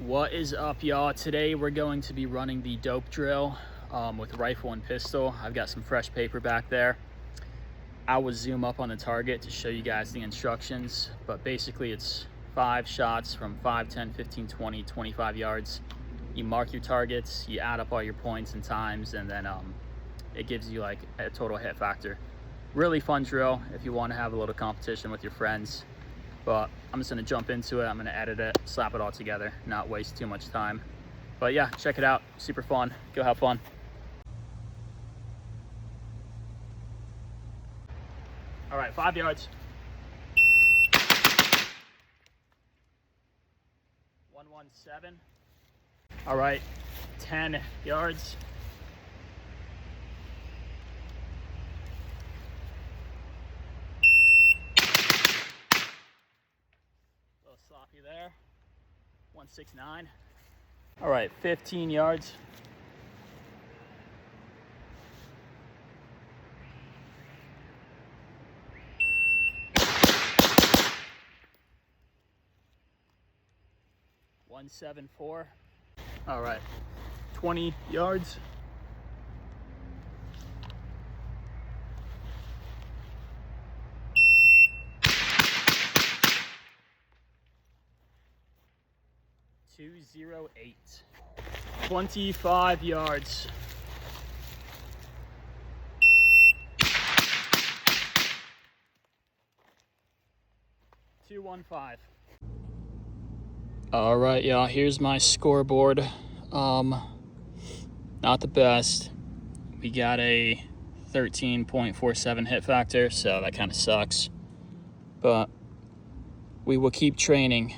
What is up, y'all? Today we're going to be running the dope drill with rifle and pistol. I've got some fresh paper back there. I will zoom up on the target to show you guys the instructions, but basically it's 5 shots from 5, 10, 15, 20, 25 yards. You mark your targets, you add up all your points and times, and then it gives you like a total hit factor. Really fun drill if you want to have a little competition with your friends. But I'm just gonna jump into it. I'm gonna edit it, slap it all together, not waste too much time. But yeah, check it out, super fun. Go have fun. All right, 5 yards. 117. All right, 10 yards. Sloppy there. 169. All right, 15 yards. $174. All right, 20 yards. $208. 25 yards. $215. All right, y'all, here's my scoreboard. Not the best. We got a 13.47 hit factor, so that kind of sucks. But we will keep training.